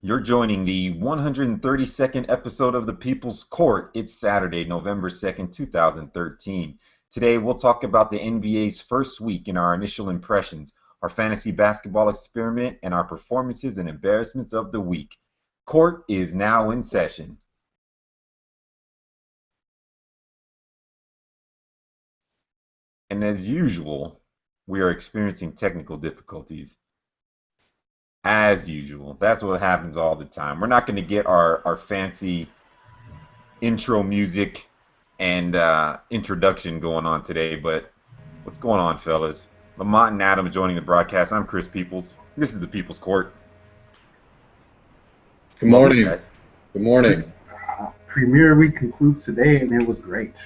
You're joining the 132nd episode of the People's Court. It's Saturday, November 2nd, 2013. Today, we'll talk about the NBA's first week and our initial impressions, our fantasy basketball experiment, and our performances and embarrassments of the week. Court is now in session. And as usual, we are experiencing technical difficulties. As usual. That's what happens all the time. We're not going to get our fancy intro music and introduction going on today, but what's going on, fellas? Lamont and Adam joining the broadcast. I'm Chris Peoples. This is the People's Court. Good morning. Guys. Good morning. Premier Week concludes today, and it was great.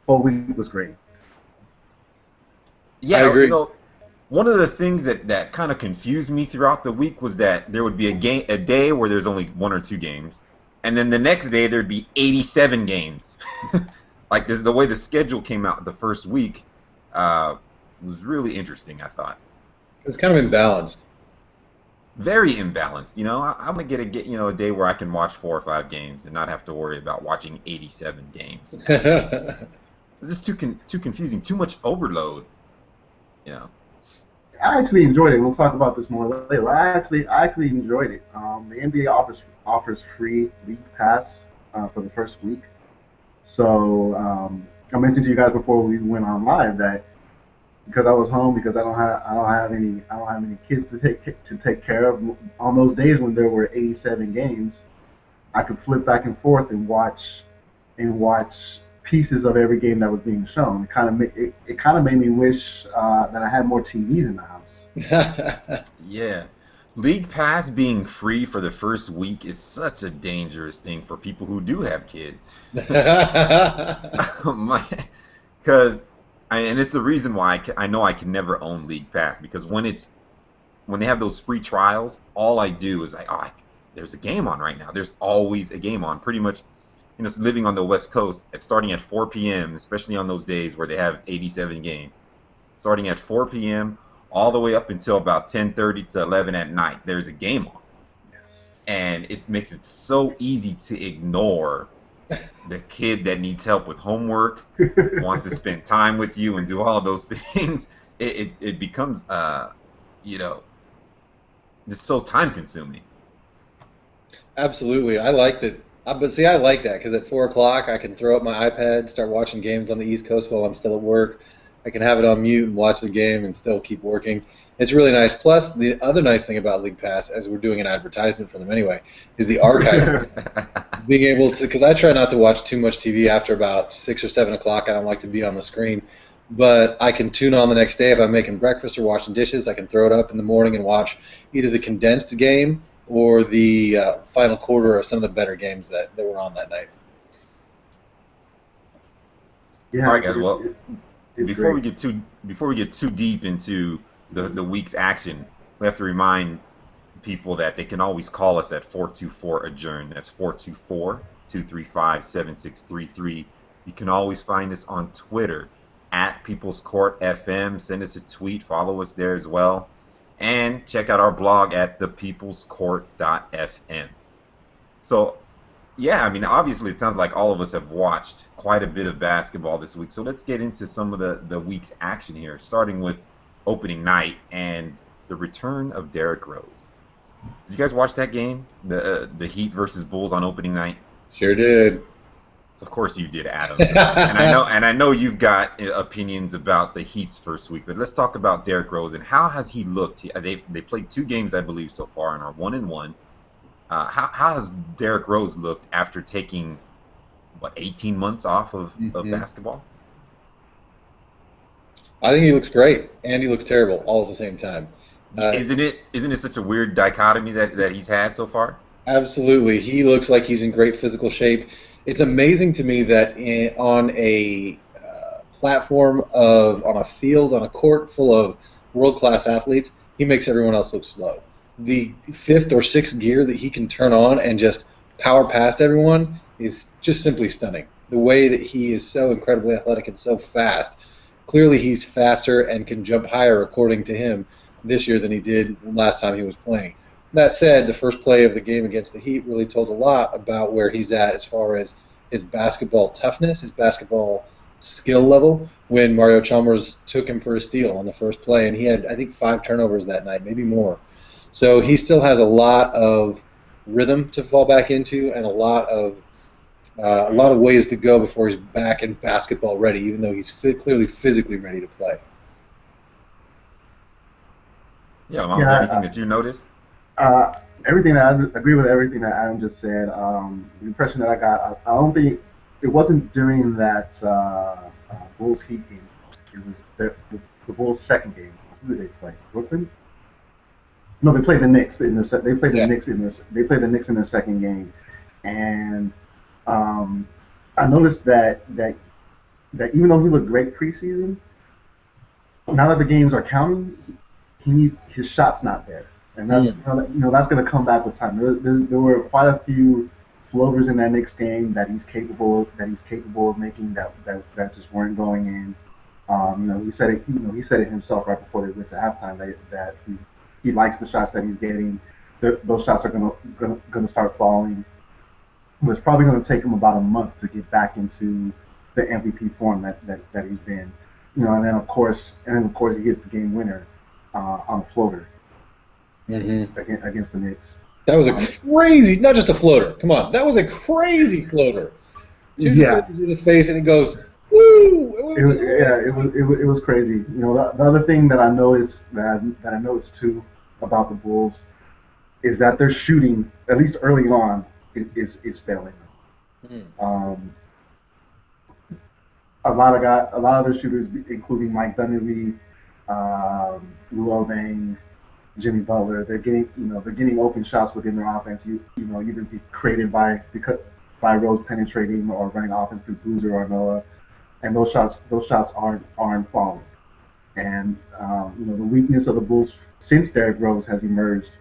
Whole week was great. Yeah, I agree. One of the things that kind of confused me throughout the week was that there would be a day where there's only one or two games, and then the next day there'd be 87 games. Like the way the schedule came out the first week was really interesting, I thought. It's kind of imbalanced. Very imbalanced. I'm gonna get a day where I can watch 4 or 5 games and not have to worry about watching 87 games. It's just too confusing, too much overload. I actually enjoyed it. We'll talk about this more later. I actually enjoyed it. The NBA offers free league pass for the first week. So I mentioned to you guys before we went on live that because I was home, because I don't have any kids to take care of on those days when there were 87 games, I could flip back and forth and watch pieces of every game that was being shown. It kind of made me wish that I had more TVs in the house. Yeah. League Pass being free for the first week is such a dangerous thing for people who do have kids. And it's the reason why I know I can never own League Pass, because when they have those free trials, all I do is there's a game on right now. There's always a game on, pretty much. Living on the West Coast, starting at 4 p.m., especially on those days where they have 87 games, starting at 4 p.m. all the way up until about 10:30 to 11 at night, there's a game on. Yes. And it makes it so easy to ignore the kid that needs help with homework, wants to spend time with you and do all those things. It becomes, just so time-consuming. Absolutely. I like that. But see, I like that because at 4 o'clock I can throw up my iPad, start watching games on the East Coast while I'm still at work. I can have it on mute and watch the game and still keep working. It's really nice. Plus, the other nice thing about League Pass, as we're doing an advertisement for them anyway, is the archive. Being able to, because I try not to watch too much TV after about 6 or 7 o'clock. I don't like to be on the screen. But I can tune on the next day if I'm making breakfast or washing dishes. I can throw it up in the morning and watch either the condensed game or the final quarter of some of the better games that were on that night. Yeah, all right, guys. Well, before we get too deep into the week's action, we have to remind people that they can always call us at 424-ADJOURN. That's 424-235-7633. You can always find us on Twitter at People's Court FM. Send us a tweet. Follow us there as well. And check out our blog at thepeoplescourt.fm. So, yeah, obviously it sounds like all of us have watched quite a bit of basketball this week. So let's get into some of the week's action here, starting with opening night and the return of Derrick Rose. Did you guys watch that game, the Heat versus Bulls on opening night? Sure did. Of course you did, Adam. and I know you've got opinions about the Heat's first week, but let's talk about Derrick Rose and how has he looked. They played 2 games, I believe, so far and are 1-1. How has Derrick Rose looked after taking 18 months off of basketball? I think he looks great and he looks terrible all at the same time. Isn't it such a weird dichotomy that he's had so far? Absolutely. He looks like he's in great physical shape. It's amazing to me that on a platform on a field, on a court full of world-class athletes, he makes everyone else look slow. The 5th or 6th gear that he can turn on and just power past everyone is just simply stunning. The way that he is so incredibly athletic and so fast. Clearly he's faster and can jump higher, according to him, this year than he did last time he was playing. That said, the first play of the game against the Heat really told a lot about where he's at as far as his basketball toughness, his basketball skill level. When Mario Chalmers took him for a steal on the first play, and he had, I think, 5 turnovers that night, maybe more. So he still has a lot of rhythm to fall back into, and a lot of ways to go before he's back and basketball ready. Even though he's clearly physically ready to play. Yeah, Alonzo, anything Yeah, that you noticed? uh, everything that I agree with everything that Adam just said. The impression that I got, I don't think it wasn't during that Bulls Heat game. It was the Bulls' second game. Who did they play? Brooklyn? No, they played the Knicks in their they played the Yeah. Knicks in their they played the Knicks in their second game, and um, I noticed that even though he looked great preseason, now that the games are counting, his shot's not there, and that's Mm. that's going to come back with time. There were quite a few floaters in that Knicks game that he's capable of making that just weren't going in. He said it. He said it himself right before they went to halftime that he likes the shots that he's getting. Those shots are gonna start falling. But it's probably going to take him about a month to get back into the MVP form that he's been. And then of course he hits the game winner on a floater Hmm. against the Knicks. That was a Um, crazy, not just a floater. Come on, that was a crazy floater. Two yeah, defenders in his face, and it goes, woo! It went to the yeah, lights. it was crazy. The other thing that I noticed that I noticed too about the Bulls is that their shooting, at least early on, is failing. Hmm. Um, a lot of their shooters, including Mike Dunleavy, Luol Deng, Jimmy Butler, they're getting open shots within their offense. Either be created by Rose penetrating or running offense through Boozer or Noah, and those shots aren't falling. And the weakness of the Bulls since Derrick Rose has emerged,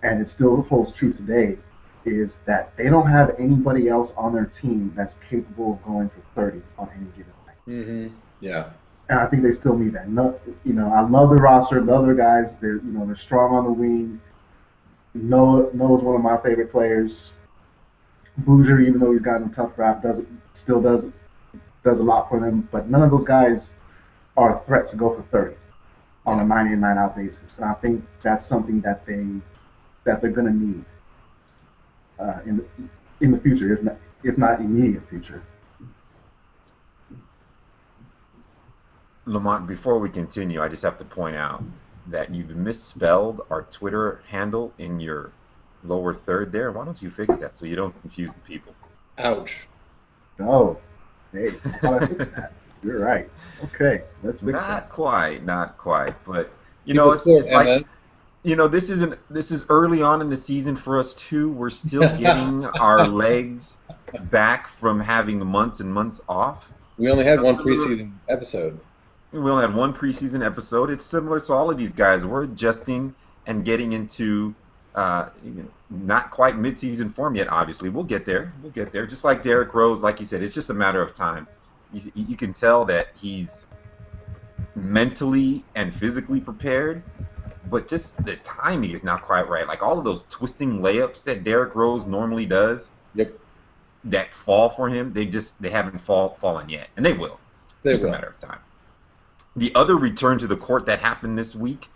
and it still holds true today, is that they don't have anybody else on their team that's capable of going for 30 on any given night. Hmm. Yeah. And I think they still need that. No, I love the roster. The other guys, they're strong on the wing. Noah's one of my favorite players. Boozer, even though he's gotten a tough rap, does a lot for them. But none of those guys are a threat to go for 30 on Yeah. a 9 in 9 out basis. And I think that's something that they're going to need in the future, if not immediate future. Lamont, before we continue, I just have to point out that you've misspelled our Twitter handle in your lower third there. Why don't you fix that so you don't confuse the people? Ouch. Oh, hey, I thought I fixed that. You're right. Okay, let's fix that. Not quite, not quite. But People sport, it's like Emma. this is early on in the season for us too. We're still getting our legs back from having months and months off. We only had one Similar- preseason episode. We only had one preseason episode. It's similar to all of these guys. We're adjusting and getting into not quite midseason form yet. Obviously, we'll get there. We'll get there. Just like Derrick Rose, like you said, it's just a matter of time. You can tell that he's mentally and physically prepared, but just the timing is not quite right. Like all of those twisting layups that Derrick Rose normally does, Yep. that fall for him, they haven't fallen yet, and they will. They It's just will. a matter of time. The other return to the court that happened this week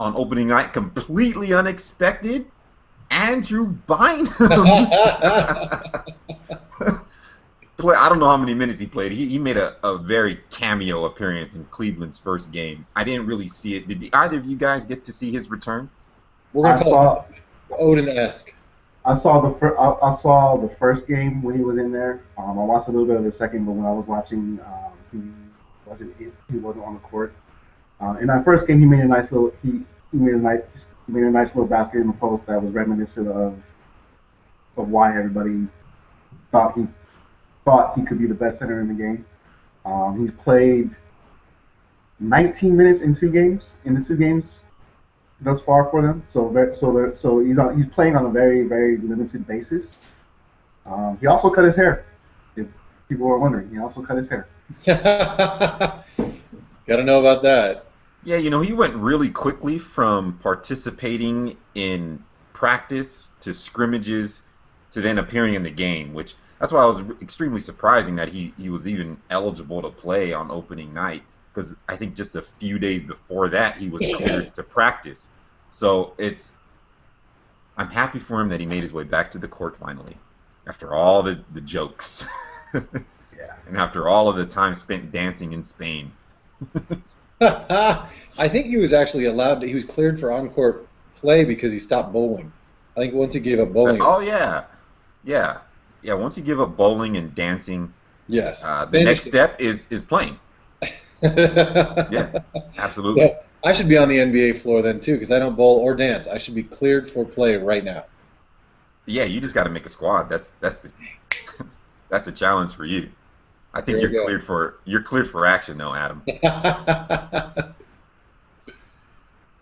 on opening night, completely unexpected, Andrew Bynum. I don't know how many minutes he played. He made a very cameo appearance in Cleveland's first game. I didn't really see it. Did either of you guys get to see his return? We're gonna I call saw it Odin-esque. I saw the first game when he was in there. I watched a little bit of the second, but when I was watching, he wasn't on the court. In that first game, he made a nice little basket in the post that was reminiscent of why everybody thought he could be the best center in the game. He's played 19 minutes in the two games thus far for them. So he's playing on a very, very limited basis. He also cut his hair. If people were wondering, he also cut his hair. Gotta know about that. Yeah, he went really quickly from participating in practice to scrimmages to then appearing in the game, which that's why I was extremely surprising that he was even eligible to play on opening night, because I think just a few days before that he was cleared to practice. So I'm happy for him that he made his way back to the court finally, after all the jokes. Yeah. And after all of the time spent dancing in Spain. I think he was actually he was cleared for on-court play because he stopped bowling. I think once he gave up bowling. Oh yeah, yeah, yeah. Once you give up bowling and dancing, Yes. the next step is playing. Yeah, absolutely. So I should be on the NBA floor then too, because I don't bowl or dance. I should be cleared for play right now. Yeah, you just got to make a squad. That's the that's the challenge for you. I think There you you're cleared for action though, Adam.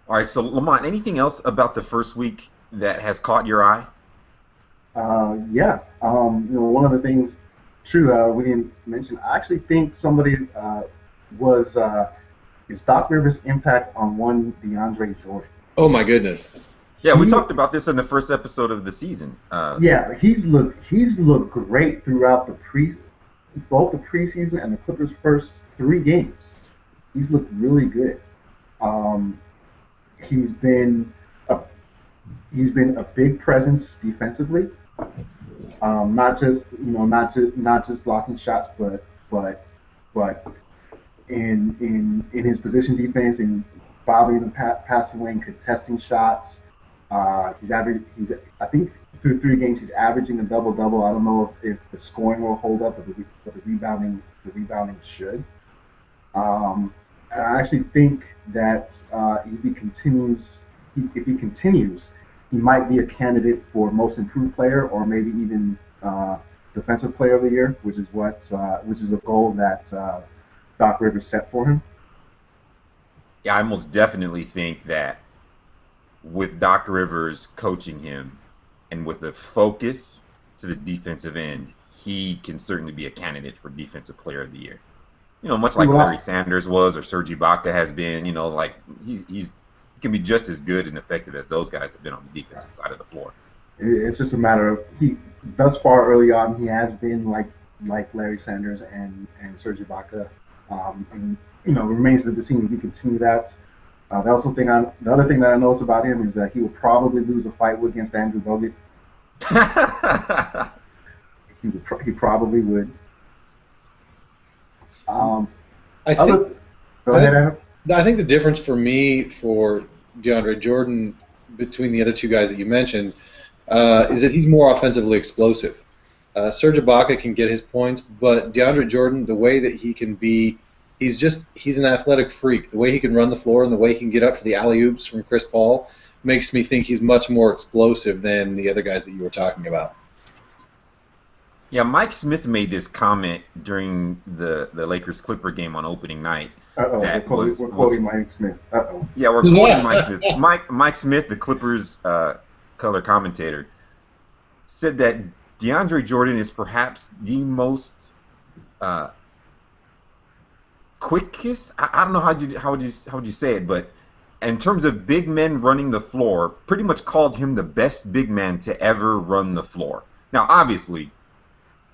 All right, so Lamont, anything else about the first week that has caught your eye? Yeah. One of the things, true, we didn't mention. I actually think somebody was is Doc Rivers' impact on one DeAndre Jordan. Oh my goodness. Yeah, we talked about this in the first episode of the season. Yeah, he's looked great throughout both the preseason and the Clippers' first 3 games. He's looked really good. He's been a big presence defensively. Not just blocking shots, but in his position defense, in following the passing lane, contesting shots. I think through 3 games he's averaging a double-double. I don't know if the scoring will hold up, but the rebounding should. And I actually think that if he continues, he might be a candidate for most improved player, or maybe even defensive player of the year, which is a goal that Doc Rivers set for him. Yeah, I most definitely think that with Doc Rivers coaching him and with a focus to the defensive end, he can certainly be a candidate for defensive player of the year. Much like Larry Sanders was or Serge Ibaka has been. Like he can be just as good and effective as those guys have been on the defensive side of the floor. It's just a matter of thus far early on he has been like Larry Sanders and Serge Ibaka, and remains to be seen if he continue that. The other thing that I noticed about him is that he will probably lose a fight against Andrew Bogut. He probably would. Go ahead, Adam. I think the difference for me for DeAndre Jordan between the other 2 guys that you mentioned is that he's more offensively explosive. Serge Ibaka can get his points, but DeAndre Jordan, the way that he can be, he's an athletic freak. The way he can run the floor and the way he can get up for the alley-oops from Chris Paul makes me think he's much more explosive than the other guys that you were talking about. Yeah, Mike Smith made this comment during the Lakers-Clipper game on opening night. We're quoting Mike Smith. Yeah, we're quoting Mike Smith. Mike Smith, the Clippers color commentator, said that DeAndre Jordan is perhaps the most quickest. I don't know how would you say it, but in terms of big men running the floor, pretty much called him the best big man to ever run the floor. Now, obviously,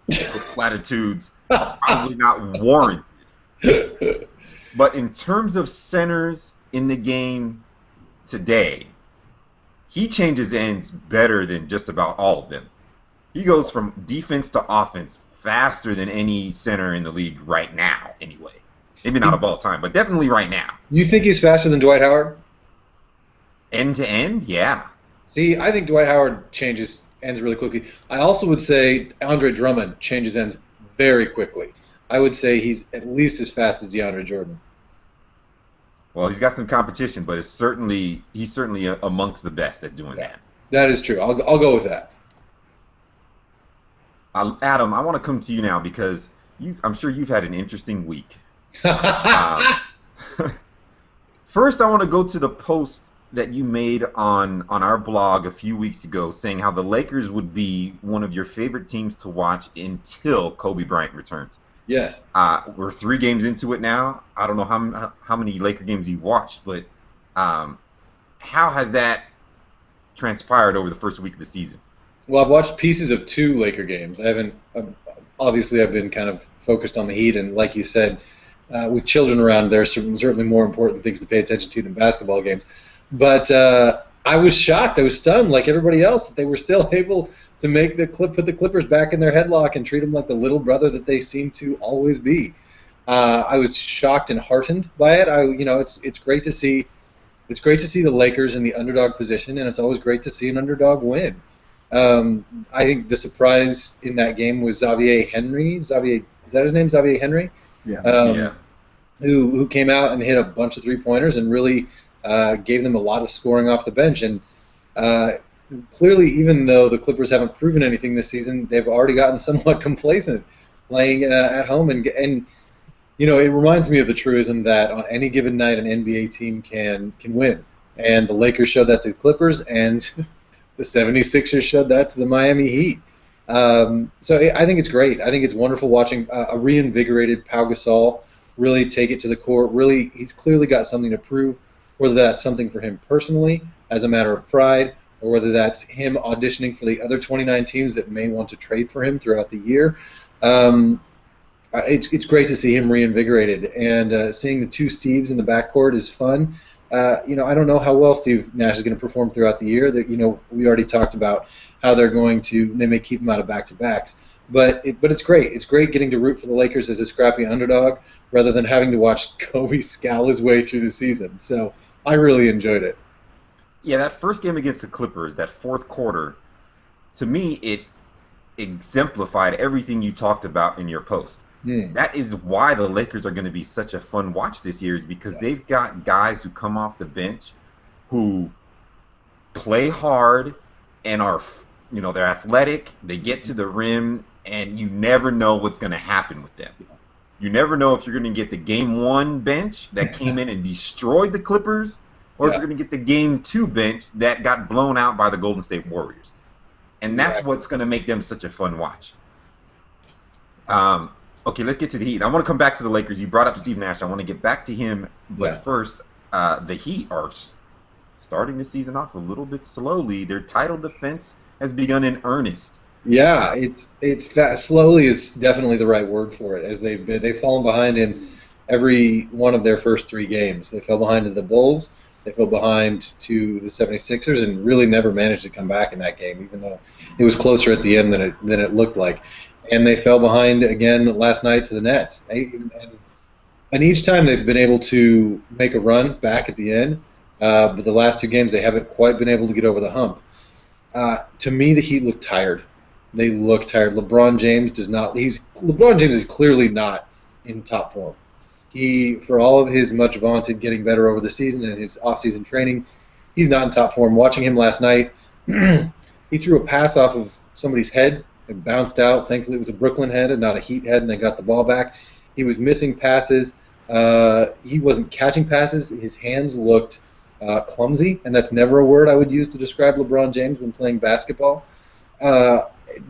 the platitudes are probably not warranted, but in terms of centers in the game today, he changes ends better than just about all of them. He goes from defense to offense faster than any center in the league right now, anyway. Maybe not of all time, but definitely right now. You think he's faster than Dwight Howard? End to end, yeah. See, I think Dwight Howard changes ends really quickly. I also would say Andre Drummond changes ends very quickly. I would say he's at least as fast as DeAndre Jordan. Well, he's got some competition, but he's certainly amongst the best at doing that. That is true. I'll go with that. Adam, I want to come to you now because I'm sure you've had an interesting week. First, I want to go to the post that you made on our blog a few weeks ago saying how the Lakers would be one of your favorite teams to watch until Kobe Bryant returns. Yes. We're 3 games into it now. I don't know how many Laker games you've watched, but how has that transpired over the first week of the season. Well, I've watched pieces of 2 Laker games. I haven't. Obviously, I've been kind of focused on the Heat, and like you said, with children around, there are certainly more important things to pay attention to than basketball games. But I was shocked. I was stunned, like everybody else, that they were still able to put the Clippers back in their headlock and treat them like the little brother that they seem to always be. I was shocked and heartened by it. It's great to see. It's great to see the Lakers in the underdog position, and it's always great to see an underdog win. I think the surprise in that game was Xavier Henry. Is that his name? Xavier Henry? Yeah. Who came out and hit a bunch of three-pointers and really gave them a lot of scoring off the bench. And clearly, even though the Clippers haven't proven anything this season, they've already gotten somewhat complacent playing at home. And it reminds me of the truism that on any given night, an NBA team can win. And the Lakers showed that to the Clippers, and the 76ers showed that to the Miami Heat. So I think it's great. I think it's wonderful watching a reinvigorated Pau Gasol really take it to the court. Really, he's clearly got something to prove, whether that's something for him personally as a matter of pride, or whether that's him auditioning for the other 29 teams that may want to trade for him throughout the year. It's great to see him reinvigorated, and seeing the 2 Steves in the backcourt is fun. I don't know how well Steve Nash is going to perform throughout the year. We already talked about how they may keep him out of back-to-backs. But it's great. It's great getting to root for the Lakers as a scrappy underdog rather than having to watch Kobe scowl his way through the season. So I really enjoyed it. Yeah, that first game against the Clippers, that fourth quarter, to me, it exemplified everything you talked about in your post. That is why the Lakers are going to be such a fun watch this year, is because they've got guys who come off the bench who play hard and are, they're athletic, they get to the rim, and you never know what's going to happen with them. You never know if you're going to get the Game 1 bench that came in and destroyed the Clippers, or if you're going to get the Game 2 bench that got blown out by the Golden State Warriors. And that's what's going to make them such a fun watch. Okay, let's get to the Heat. I want to come back to the Lakers. You brought up Steve Nash. I want to get back to him. But first, the Heat are starting the season off a little bit slowly. Their title defense has begun in earnest. Yeah, slowly is definitely the right word for it, as they've fallen behind in every one of their first 3 games. They fell behind to the Bulls, they fell behind to the 76ers, and really never managed to come back in that game, even though it was closer at the end than it looked like. And they fell behind again last night to the Nets. And each time they've been able to make a run back at the end, but the last 2 games they haven't quite been able to get over the hump. To me, the Heat look tired. They look tired. LeBron James is clearly not in top form. For all of his much vaunted getting better over the season and his off-season training, he's not in top form. Watching him last night, he threw a pass off of somebody's head. It bounced out. Thankfully, it was a Brooklyn head and not a Heat head, and they got the ball back. He was missing passes. He wasn't catching passes. His hands looked clumsy, and that's never a word I would use to describe LeBron James when playing basketball.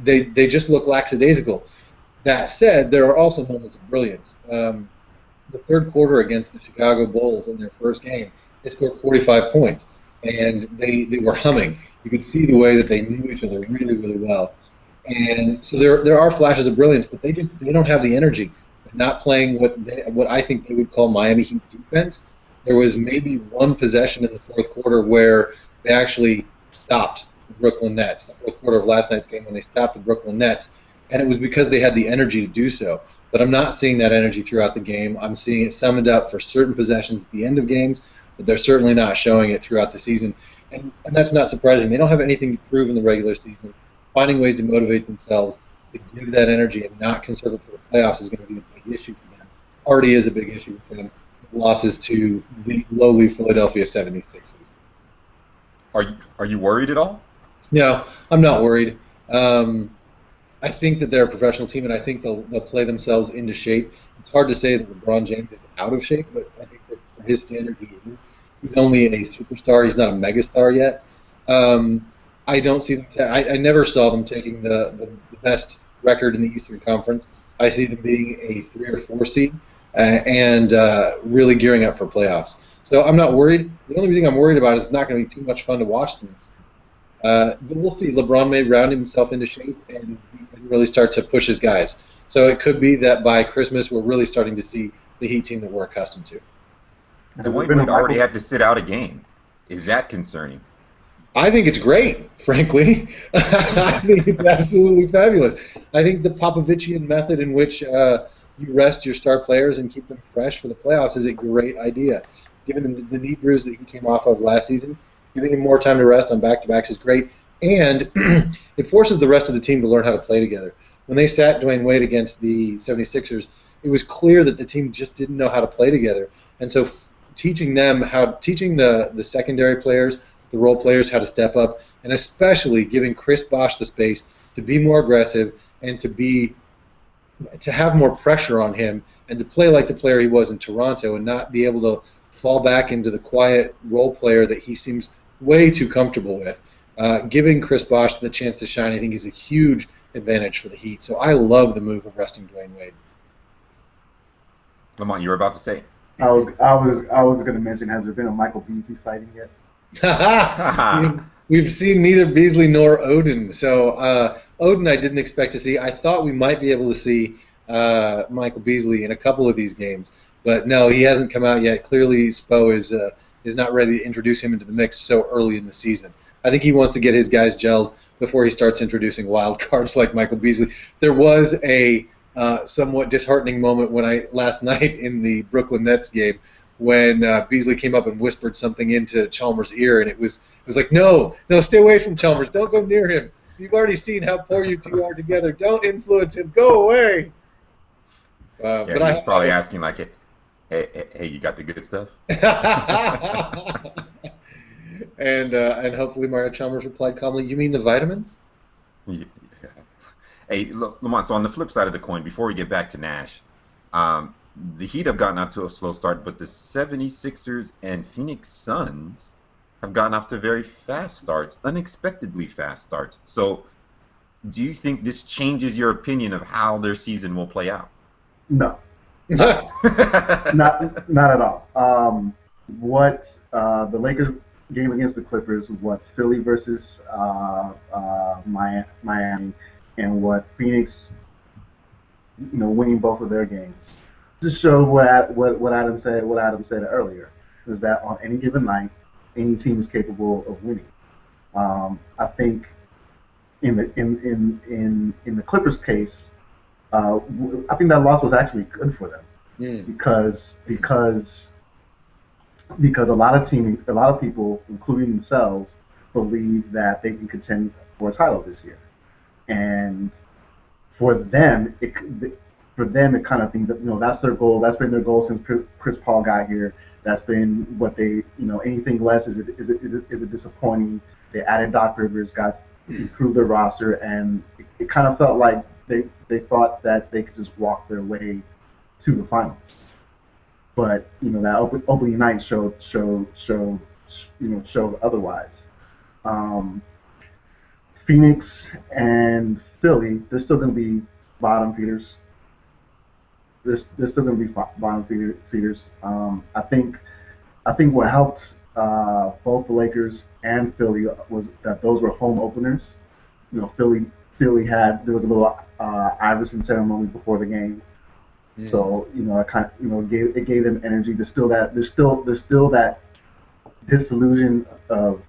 They just look lackadaisical. That said, there are also moments of brilliance. The third quarter against the Chicago Bulls in their first game, they scored 45 points, and they were humming. You could see the way that they knew each other really, really well. And so there are flashes of brilliance, but they don't have the energy. They're not playing what I think they would call Miami Heat defense. There was maybe one possession in the fourth quarter where they actually stopped the Brooklyn Nets, the fourth quarter of last night's game when they stopped the Brooklyn Nets, and it was because they had the energy to do so. But I'm not seeing that energy throughout the game. I'm seeing it summoned up for certain possessions at the end of games, but they're certainly not showing it throughout the season. And that's not surprising. They don't have anything to prove in the regular season. Finding ways to motivate themselves to give that energy and not conserve it for the playoffs is going to be a big issue for them. Already is a big issue for them. Losses to the lowly Philadelphia 76ers. Are you worried at all? No, I'm not worried. I think that they're a professional team, and I think they'll play themselves into shape. It's hard to say that LeBron James is out of shape, but I think that for his standard, he is. He's only a superstar. He's not a megastar yet. I don't see them. I never saw them taking the best record in the Eastern Conference. I see them being a 3 or 4 seed and really gearing up for playoffs. So I'm not worried. The only thing I'm worried about is it's not going to be too much fun to watch them. But we'll see. LeBron may round himself into shape and really start to push his guys. So it could be that by Christmas we're really starting to see the Heat team that we're accustomed to. Has there Dwayne been a Wade already Michael? had to sit out a game. Is that concerning? I think it's great, frankly. I think it's absolutely fabulous. I think the Popovichian method in which you rest your star players and keep them fresh for the playoffs is a great idea. Given him the knee bruise that he came off of last season, giving him more time to rest on back-to-backs is great. And it forces the rest of the team to learn how to play together. When they sat Dwayne Wade against the 76ers, it was clear that the team just didn't know how to play together. And so teaching the secondary players, the role players, how to step up, and especially giving Chris Bosh the space to be more aggressive and to have more pressure on him and to play like the player he was in Toronto and not be able to fall back into the quiet role player that he seems way too comfortable with. Giving Chris Bosh the chance to shine, I think, is a huge advantage for the Heat. So I love the move of resting Dwayne Wade. Lamont, you were about to say. I was going to mention, has there been a Michael Beasley sighting yet? We've seen neither Beasley nor Odin. So Odin I didn't expect to see. I thought we might be able to see Michael Beasley in a couple of these games. But no, he hasn't come out yet. Clearly, Spo is not ready to introduce him into the mix so early in the season. I think he wants to get his guys gelled before he starts introducing wild cards like Michael Beasley. There was a somewhat disheartening moment last night in the Brooklyn Nets game when Beasley came up and whispered something into Chalmers' ear, and it was like, no, stay away from Chalmers. Don't go near him. You've already seen how poor you two are together. Don't influence him. Go away. Yeah, But he was probably asking like, hey, you got the good stuff? and hopefully Mario Chalmers replied calmly, "You mean the vitamins?" Yeah. Hey, Lamont, so on the flip side of the coin, before we get back to Nash, the Heat have gotten out to a slow start, but the 76ers and Phoenix Suns have gotten off to very fast starts, unexpectedly fast starts. So, do you think this changes your opinion of how their season will play out? No, No. not at all. What the Lakers game against the Clippers was what Philly versus Miami, and what Phoenix, winning both of their games. Just showed what Adam said earlier, is that on any given night, any team is capable of winning. I think in the Clippers case, I think that loss was actually good for them Mm. because a lot of people, including themselves, believe that they can contend for a title this year, and for them, it kind of think that that's their goal. That's been their goal since Chris Paul got here. That's been what they anything less is a disappointing. They added Doc Rivers, got improved their roster, and it kind of felt like they thought that they could just walk their way to the finals. But that opening night showed otherwise. Um, Phoenix and Philly, they're still going to be bottom feeders. They're still going to be bottom feeders. I think what helped both the Lakers and Philly was that those were home openers. Philly had there was a little Iverson ceremony before the game, Mm. so it kind of it gave them energy. There's still that disillusion of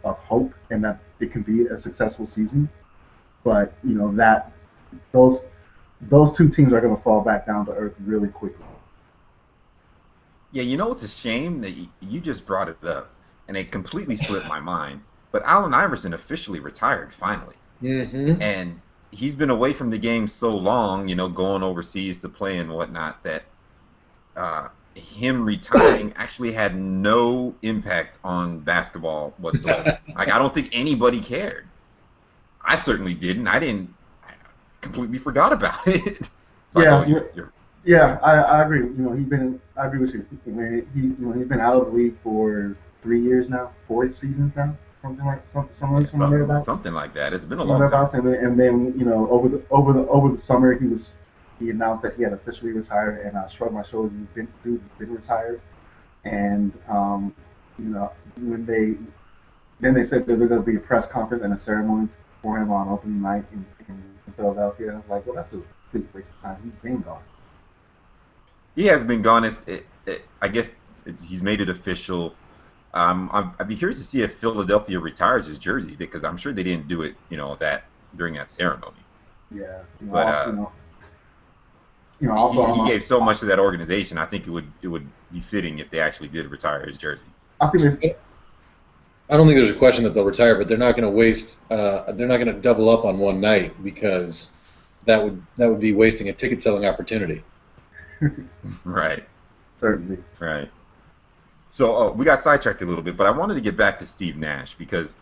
hope and that it can be a successful season. But that those those two teams are going to fall back down to earth really quickly. Yeah, it's a shame that you just brought it up, and it completely slipped my mind. But Allen Iverson officially retired finally, Mm-hmm. and he's been away from the game so long, going overseas to play and whatnot, that him retiring actually had no impact on basketball whatsoever. Like, I don't think anybody cared. I certainly didn't. I didn't. I completely forgot about it. It's like, oh, Yeah, you're yeah, I agree. I agree with you. He's been out of the league for 3 years now, 4 seasons now, something like yeah, somewhere thereabouts. something like that. It's been a Somewhere long time. thereabouts, and then over the summer he announced that he had officially retired, and I shrugged my shoulders. He's been retired, and when they Then they said that there's going to be a press conference and a ceremony for him on opening night in Philadelphia. I was like, well, that's a big waste of time. He's been gone. He has been gone. I guess he's made it official. I'd be curious to see if Philadelphia retires his jersey because I'm sure they didn't do it, that during that ceremony. Yeah, But also he gave so much to that organization. I think it would be fitting if they actually did retire his jersey. I think it's, I don't think there's a question that they'll retire, but they're not going to waste. They're not going to double up on one night because that would be wasting a ticket selling opportunity. Right. certainly. Right. So we got sidetracked a little bit, but I wanted to get back to Steve Nash because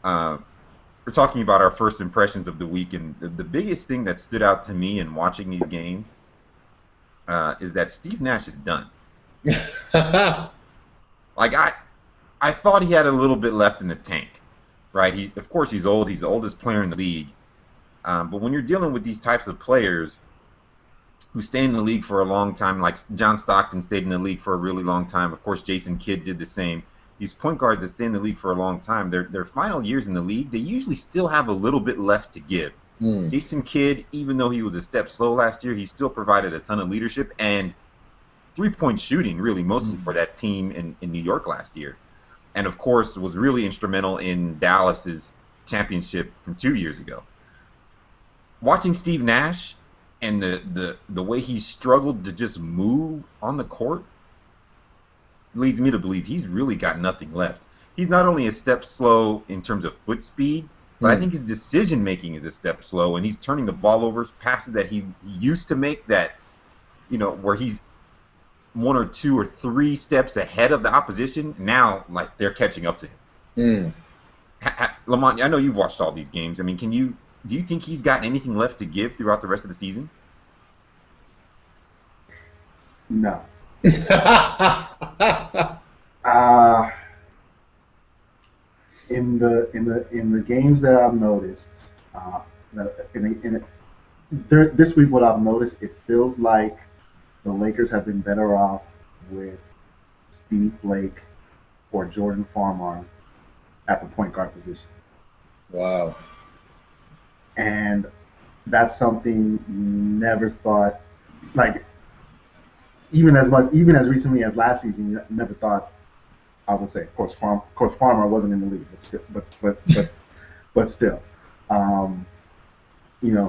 we're talking about our first impressions of the week, and the biggest thing that stood out to me in watching these games is that Steve Nash is done. Like I thought he had a little bit left in the tank, right? Of course he's old. He's the oldest player in the league. But when you're dealing with these types of players who stay in the league for a long time, like John Stockton stayed in the league for a really long time. Of course, Jason Kidd did the same. These point guards that stay in the league for a long time, their final years in the league, they usually still have a little bit left to give. Jason Kidd, even though he was a step slow last year, he still provided a ton of leadership and three-point shooting, really, mostly for that team in New York last year. And, of course, was really instrumental in Dallas's championship from 2 years ago. Watching Steve Nash and the way he struggled to just move on the court leads me to believe he's really got nothing left. He's not only a step slow in terms of foot speed, but I think his decision-making is a step slow, and he's turning the ball over, passes that he used to make that, where he's 1 or 2 or 3 steps ahead of the opposition. Now, like, they're catching up to him. Lamont, I know you've watched all these games. I mean, do you think he's got anything left to give throughout the rest of the season? No. In the games that I've noticed, this week what I've noticed, it feels like the Lakers have been better off with Steve Blake or Jordan Farmar at the point guard position. Wow. And that's something you never thought, like, even as recently as last season, you never thought. I would say, of course, Farmer wasn't in the league, but still,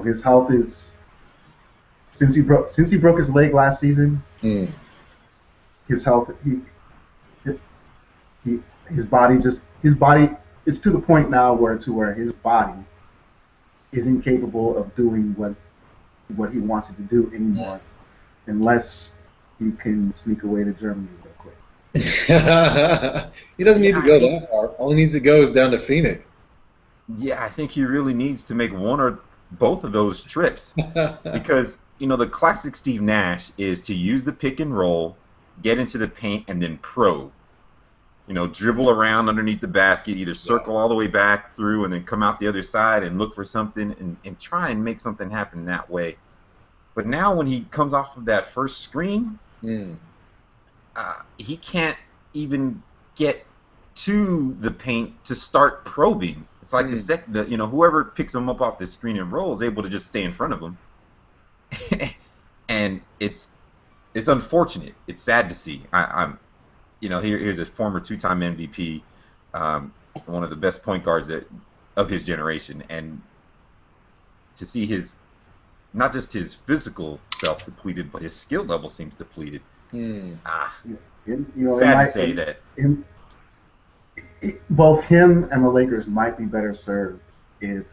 his health is since he broke his leg last season, his health his body it's to the point now where his body is incapable of doing what he wants it to do anymore, unless he can sneak away to Germany real quick. He doesn't need to go that far. All he needs to go is down to Phoenix. Yeah, I think he really needs to make one or both of those trips because the classic Steve Nash is to use the pick and roll, get into the paint, and then probe. Dribble around underneath the basket, either circle all the way back through and then come out the other side and look for something and try and make something happen that way. But now when he comes off of that first screen, he can't even get to the paint to start probing. It's like whoever picks him up off the screen and roll is able to just stay in front of him. And it's unfortunate. It's sad to see. Here's a former 2-time MVP, one of the best point guards of his generation, and to see not just his physical self depleted, but his skill level seems depleted. Sad to say that. Both him and the Lakers might be better served if,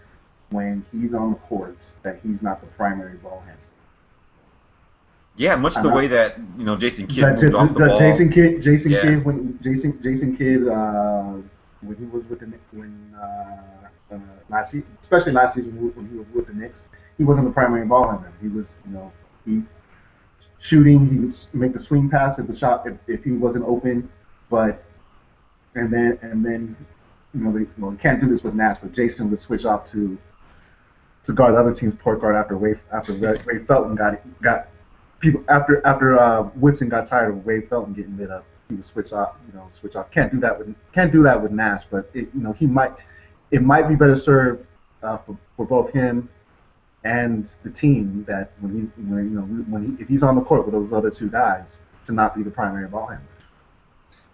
when he's on the court, that he's not the primary ball handler. Yeah, much the way that Jason Kidd moved off the ball. Jason Kidd when he was with last season, especially last season when he was with the Knicks, he wasn't the primary ball handler. He was he shooting, he would make the swing pass at the shot if he wasn't open, and then you can't do this with Nash, but Jason would switch off to guard the other team's point guard after Ray Felton got people after Woodson got tired of Ray Felton getting lit up. trophy to switch off. Switch off. Can't do that with Nash, but he might. It might be better served for both him and the team that if he's on the court with those other two guys to not be the primary ball handler.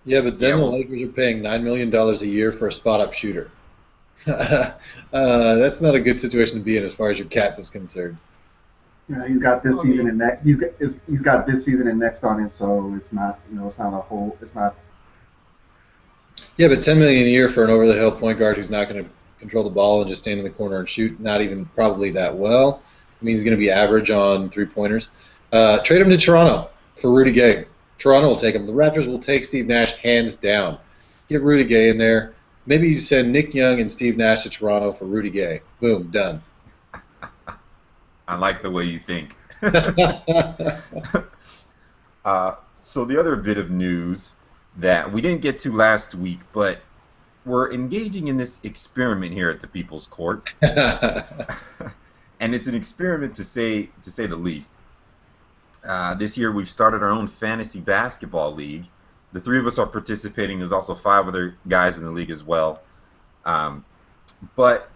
Yeah, but Yeah, then the well, Lakers are paying $9 million a year for a spot-up shooter. That's not a good situation to be in as far as your cap is concerned. He's got this I season mean, and next. He's got this season and next on it, so it's not a whole. It's not. Yeah, but $10 million a year for an over-the-hill point guard who's not going to control the ball and just stand in the corner and shoot, not even probably that well. I mean, he's going to be average on three-pointers. Trade him to Toronto for Rudy Gay. Toronto will take him. The Raptors will take Steve Nash hands down. Get Rudy Gay in there. Maybe you send Nick Young and Steve Nash to Toronto for Rudy Gay. Boom, done. I like the way you think. So the other bit of news that we didn't get to last week, but we're engaging in this experiment here at the People's Court, and it's an experiment to say the least. This year we've started our own fantasy basketball league. The three of us are participating. There's also 5 other guys in the league as well. But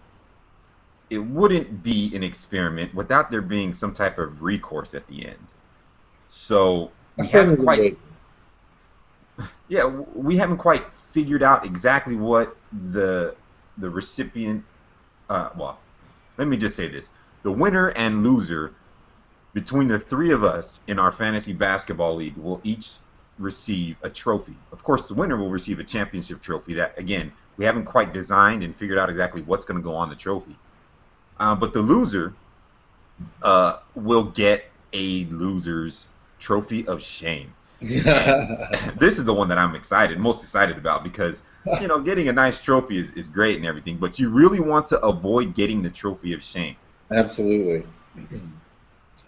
it wouldn't be an experiment without there being some type of recourse at the end. So we haven't quite, yeah, we haven't quite figured out exactly what the recipient. Well, let me just say this: the winner and loser between the 3 of us in our fantasy basketball league will each receive a trophy. Of course, the winner will receive a championship trophy that, again, we haven't quite designed and figured out exactly what's going to go on the trophy. But the loser will get a loser's trophy of shame. And this is the one that I'm most excited about, because getting a nice trophy is great and everything, but you really want to avoid getting the trophy of shame. Absolutely.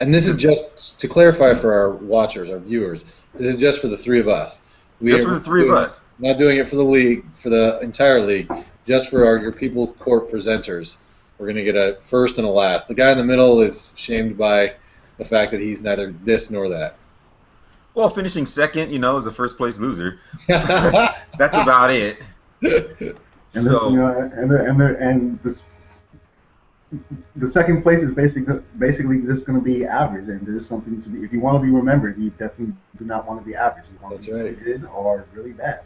And this is just to clarify for our watchers, our viewers. This is just for the 3 of us. Just for the 3 of us. Not doing it for the league, for the entire league. Just for your People's Court presenters. We're going to get a first and a last. The guy in the middle is shamed by the fact that he's neither this nor that. Well, finishing second, is a first place loser. That's about it. And the second place is basically just going to be average, and there's something to be. If you want to be remembered, you definitely do not want to be average. You want That's to be right. really good or really bad.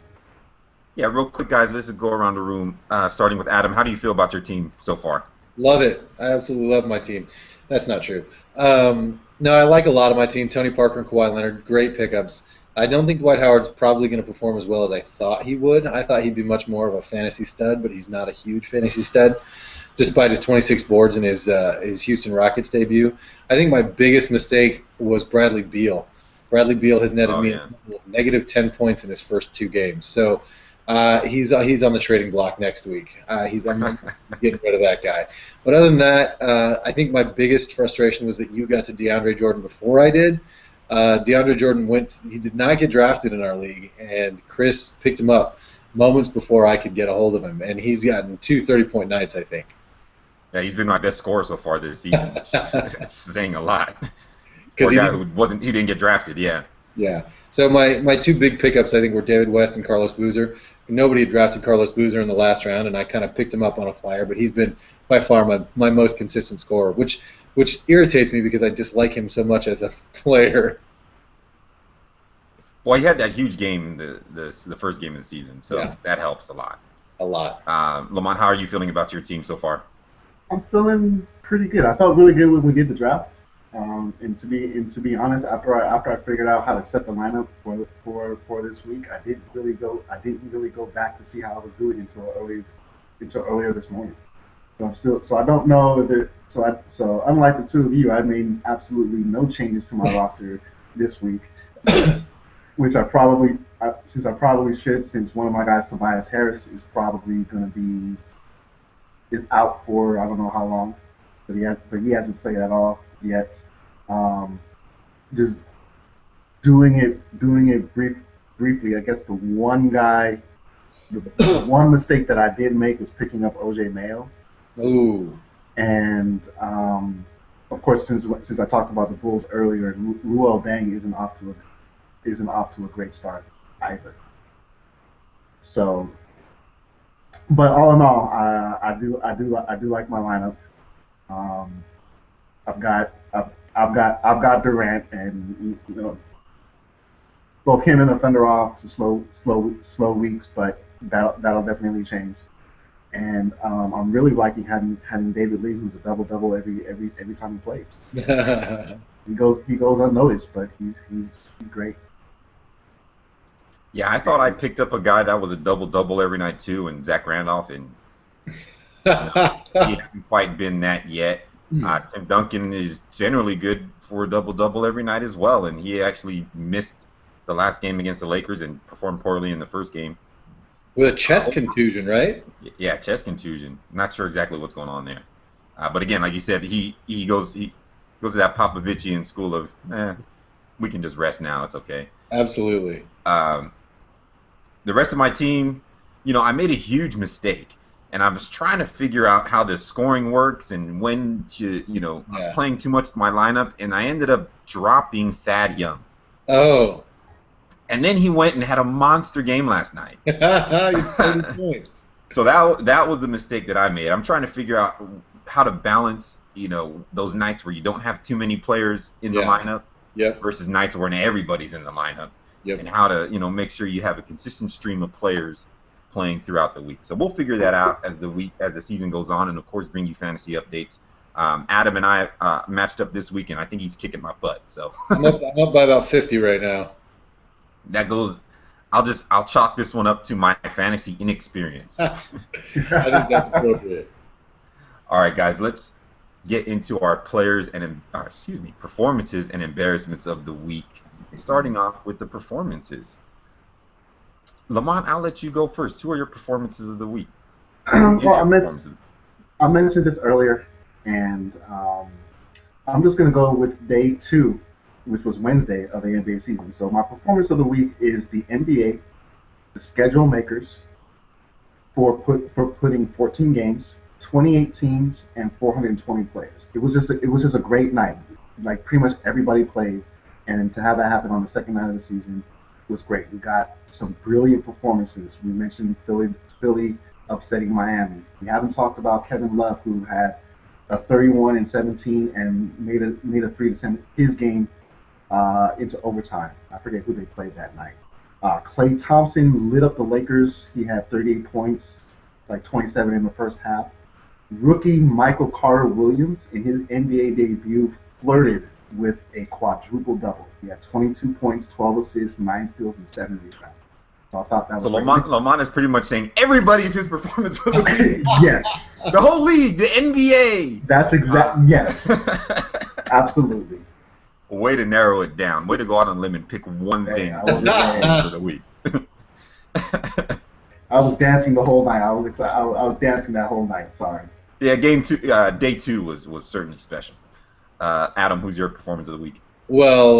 Yeah, real quick, guys, let's go around the room, starting with Adam. How do you feel about your team so far? Love it. I absolutely love my team. That's not true. No, I like a lot of my team. Tony Parker and Kawhi Leonard, great pickups. I don't think Dwight Howard's probably going to perform as well as I thought he would. I thought he'd be much more of a fantasy stud, but he's not a huge fantasy stud, despite his 26 boards in his Houston Rockets debut. I think my biggest mistake was Bradley Beal. Bradley Beal has netted me negative 10 points in his first 2 games. So he's on the trading block next week. I'm getting rid of that guy. But other than that, I think my biggest frustration was that you got to DeAndre Jordan before I did. DeAndre Jordan he did not get drafted in our league, and Chris picked him up moments before I could get a hold of him, and he's gotten 2 30-point nights, I think. Yeah, he's been my best scorer so far this season, which is saying a lot. Because he didn't get drafted, yeah. Yeah. So my 2 big pickups, I think, were David West and Carlos Boozer. Nobody had drafted Carlos Boozer in the last round, and I kind of picked him up on a flyer, but he's been by far my most consistent scorer, which irritates me because I dislike him so much as a player. Well, he had that huge game the first game of the season, so that helps a lot. A lot. Lamont, how are you feeling about your team so far? I'm feeling pretty good. I felt really good when we did the draft. And to be honest, after I figured out how to set the lineup for this week, I didn't really go back to see how I was doing until earlier this morning. So I don't know if it. So unlike the 2 of you, I made absolutely no changes to my roster this week, which I probably should, since one of my guys, Tobias Harris, is probably is out for I don't know how long, but he hasn't played at all yet. Just doing it briefly. I guess the one mistake that I did make was picking up OJ Mayo. Ooh. And of course, since I talked about the Bulls earlier, Luol Deng isn't off to a great start. either. So, but all in all, I do like my lineup. Um, I've got Durant, and both him and the Thunder off to slow weeks, but that'll definitely change. And I'm really liking having David Lee, who's a double double every time he plays. He goes unnoticed, but he's great. Yeah, I thought I picked up a guy that was a double double every night too, and Zach Randolph, and he hasn't quite been that yet. Tim Duncan is generally good for a double double every night as well, and he actually missed the last game against the Lakers and performed poorly in the first game. With a chest contusion, right? Yeah, chest contusion. Not sure exactly what's going on there. But again, like you said, he goes to that Popovichian school of, we can just rest now. It's okay. Absolutely. The rest of my team, I made a huge mistake, and I was trying to figure out how the scoring works and when to, playing too much with my lineup, and I ended up dropping Thad Young. Oh. And then he went and had a monster game last night. Points. So that was the mistake that I made. I'm trying to figure out how to balance, those nights where you don't have too many players in the lineup versus nights when everybody's in the lineup. And how to, make sure you have a consistent stream of players playing throughout the week. So we'll figure that out as the season goes on, and of course bring you fantasy updates. Adam and I matched up this week, and I think he's kicking my butt. So I'm up by about 50 right now. That goes. I'll chalk this one up to my fantasy inexperience. I think that's appropriate. All right, guys, let's get into our performances and embarrassments of the week. Starting off with the performances. Lamont, I'll let you go first. Who are your performances of the week? Well, I mentioned this earlier, and I'm just going to go with day 2, which was Wednesday of the NBA season. So my performance of the week is the NBA, the schedule makers, for putting 14 games, 28 teams, and 420 players. It was just a great night. Like pretty much everybody played, and to have that happen on the second night of the season was great. We got some brilliant performances. We mentioned Philly upsetting Miami. We haven't talked about Kevin Love, who had a 31 and 17 and made a 3 to send his game into overtime. I forget who they played that night. Klay Thompson lit up the Lakers. He had 38 points, like 27 in the first half. Rookie Michael Carter-Williams, in his NBA debut, flirted with a quadruple-double. He had 22 points, 12 assists, 9 steals, and 7 rebounds. So I thought that was Lamont is pretty much saying everybody's his performance of the week. Yes. The whole league, the NBA. That's exactly, yes. Absolutely. Way to narrow it down. Way to go out on a limb and pick one thing for the week. I was dancing the whole night. I was excited. I was dancing that whole night. Sorry. Yeah, day 2 was certainly special. Adam, who's your performance of the week? Well,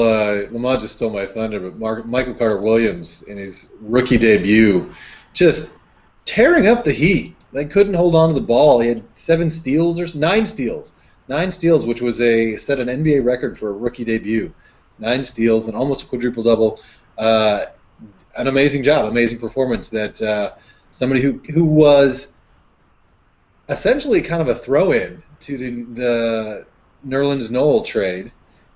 Lamont just stole my thunder, but Michael Carter-Williams in his rookie debut, just tearing up the Heat. They couldn't hold on to the ball. He had 9 steals. 9 steals, which was set an NBA record for a rookie debut. 9 steals and almost a quadruple-double. An amazing job, amazing performance that somebody who was essentially kind of a throw-in to the Nerlens Noel trade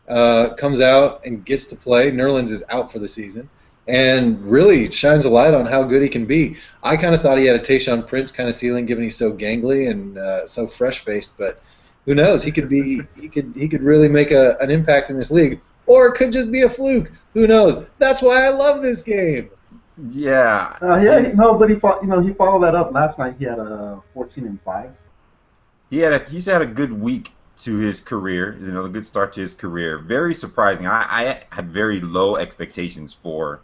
comes out and gets to play. Nerlens is out for the season and really shines a light on how good he can be. I kind of thought he had a Tayshaun Prince kind of ceiling, given he's so gangly and so fresh-faced, but who knows? He could really make an impact in this league, or it could just be a fluke. Who knows? That's why I love this game. Yeah. But he followed that up last night. He had a 14 and 5. He's had a good week to his career. A good start to his career. Very surprising. I had very low expectations for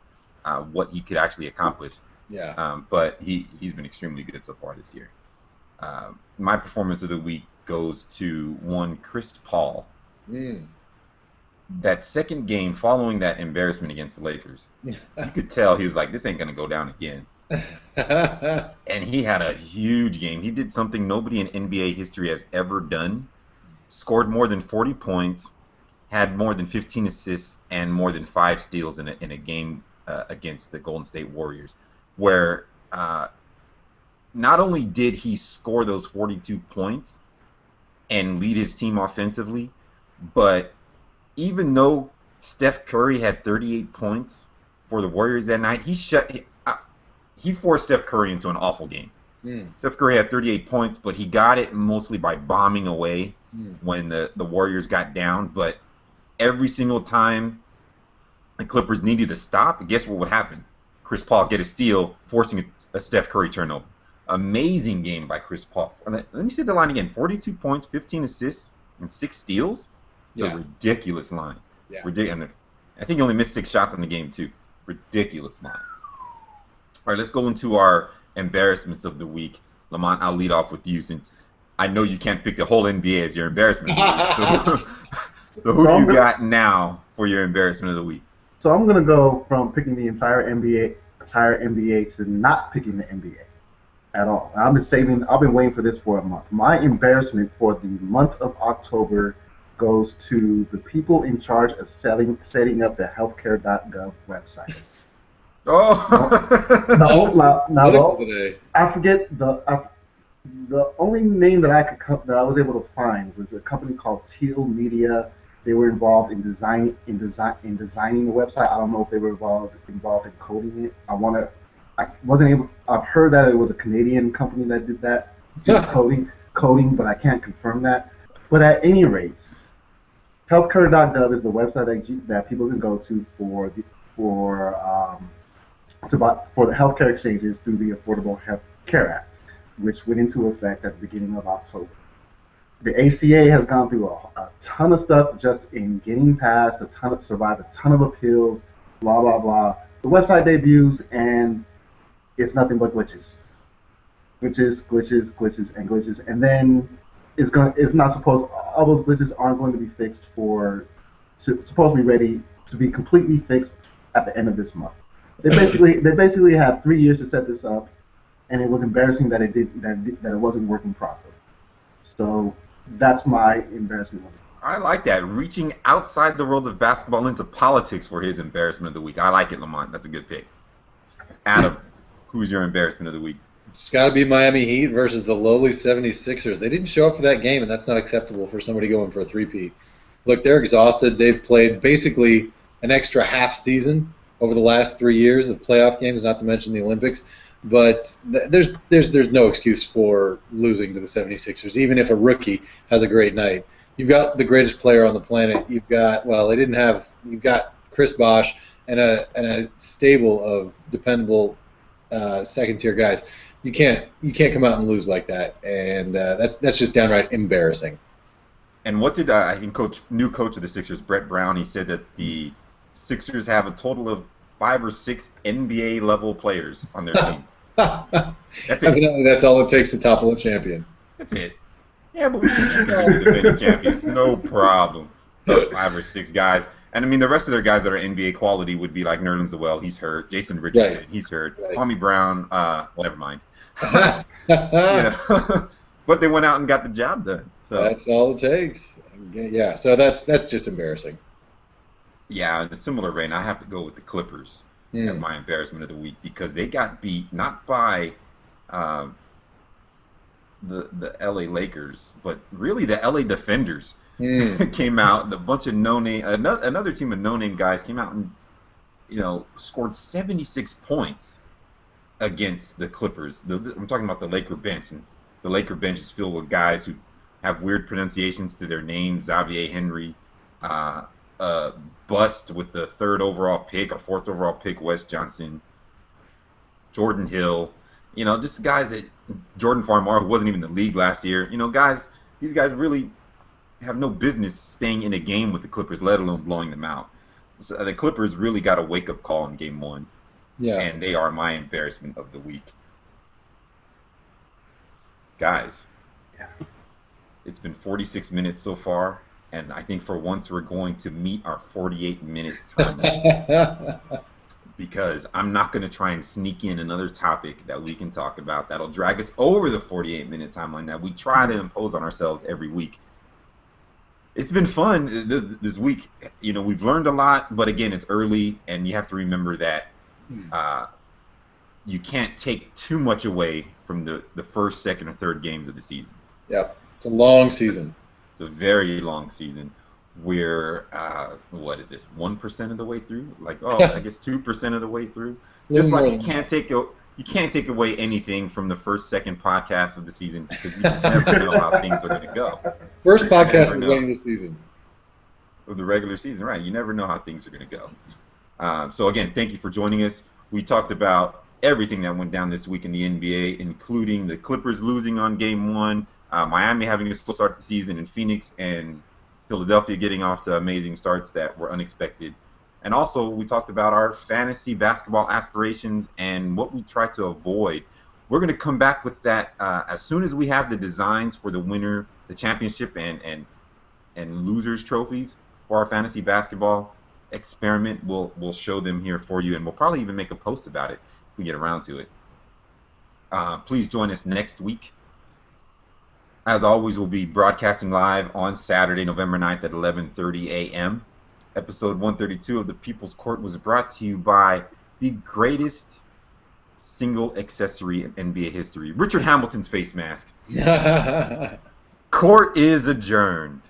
what he could actually accomplish. Yeah. But he's been extremely good so far this year. My performance of the week goes to one Chris Paul. That second game following that embarrassment against the Lakers, you could tell he was like, this ain't going to go down again. And he had a huge game. He did something nobody in NBA history has ever done. Scored more than 40 points, had more than 15 assists, and more than 5 steals in a game against the Golden State Warriors, where not only did he score those 42 points and lead his team offensively, but even though Steph Curry had 38 points for the Warriors that night, he forced Steph Curry into an awful game. Steph Curry had 38 points, but he got it mostly by bombing away when the Warriors got down. But every single time the Clippers needed to stop, guess what would happen? Chris Paul get a steal, forcing a Steph Curry turnover. Amazing game by Chris Paul. Let me say the line again. 42 points, 15 assists, and 6 steals. It's a ridiculous line. Yeah. Ridiculous. I think he only missed 6 shots in the game, too. Ridiculous line. All right, let's go into our embarrassments of the week. Lamont, I'll lead off with you since I know you can't pick the whole NBA as your embarrassment of the week. So who do you got now for your embarrassment of the week? So I'm going to go from picking the entire NBA to not picking the NBA at all. I've been waiting for this for a month. My embarrassment for the month of October goes to the people in charge of setting up the healthcare.gov websites. Oh, I forget the only name that I was able to find was a company called Teal Media. They were involved in designing the website. I don't know if they were involved in coding it. I've heard that it was a Canadian company that did that, coding, but I can't confirm that. But at any rate, healthcare.gov is the website that people can go to for the healthcare exchanges through the Affordable Health Care Act, which went into effect at the beginning of October. The ACA has gone through a ton of stuff just in getting past, survived a ton of appeals, blah, blah, blah. The website debuts, and it's nothing but glitches. Glitches, and glitches. And then all those glitches aren't going to be fixed supposed to be ready to be completely fixed at the end of this month. They basically have 3 years to set this up, and it was embarrassing that it wasn't working properly. So that's my embarrassment. I like that. Reaching outside the world of basketball into politics for his embarrassment of the week. I like it, Lamont. That's a good pick. Adam, who's your embarrassment of the week? It's got to be Miami Heat versus the lowly 76ers. They didn't show up for that game, and that's not acceptable for somebody going for a three-peat. Look, they're exhausted. They've played basically an extra half season over the last 3 years of playoff games, not to mention the Olympics. But there's no excuse for losing to the 76ers, even if a rookie has a great night. You've got the greatest player on the planet. You've got Chris Bosh and a stable of dependable second-tier guys. You can't come out and lose like that, and that's just downright embarrassing. And what did I think new coach of the Sixers, Brett Brown, he said that the Sixers have a total of 5 or 6 NBA level players on their team. Evidently, that's all it takes to topple a champion. That's it. Yeah, but we can be the defending champions, no problem. 5 or 6 guys, and I mean the rest of their guys that are NBA quality would be like Nerlens Noel, he's hurt. Jason Richardson, right. He's hurt. Right. Kwame Brown, never mind. But they went out and got the job done. So that's all it takes. Yeah, so that's just embarrassing. Yeah, in a similar vein, I have to go with the Clippers as my embarrassment of the week because they got beat not by the LA Lakers, but really the LA Defenders came out. And a bunch of another team of no-name guys came out and scored 76 points against the Clippers. I'm talking about the Laker bench, and the Laker bench is filled with guys who have weird pronunciations to their names. Xavier Henry, bust with the 3rd overall pick or 4th overall pick, Wes Johnson, Jordan Hill, just guys that Jordan Farmar, who wasn't even in the league last year. These guys really have no business staying in a game with the Clippers, let alone blowing them out. So the Clippers really got a wake-up call in Game 1. Yeah. And they are my embarrassment of the week. Guys, it's been 46 minutes so far, and I think for once we're going to meet our 48-minute timeline. Because I'm not going to try and sneak in another topic that we can talk about that'll drag us over the 48-minute timeline that we try to impose on ourselves every week. It's been fun this week. We've learned a lot, but again, it's early, and you have to remember that uh, you can't take too much away from the first, second, or third games of the season. Yeah, it's a long season. It's a very long season. We're what is this? 1% of the way through? Like, oh, I guess 2% of the way through. Just like you can't take away anything from the first, second podcast of the season because you just never know how things are going to go. First podcast of the regular season. Of the regular season, right? You never know how things are going to go. So again, thank you for joining us. We talked about everything that went down this week in the NBA, including the Clippers losing on Game 1, Miami having a slow start to the season, and Phoenix and Philadelphia getting off to amazing starts that were unexpected. And also, we talked about our fantasy basketball aspirations and what we try to avoid. We're going to come back with that as soon as we have the designs for the winner, the championship, and losers trophies for our fantasy basketball experiment. We'll show them here for you, and we'll probably even make a post about it if we get around to it. Please join us next week. As always, we'll be broadcasting live on Saturday, November 9th at 11:30 a.m. Episode 132 of The People's Court was brought to you by the greatest single accessory in NBA history, Richard Hamilton's face mask. Court is adjourned.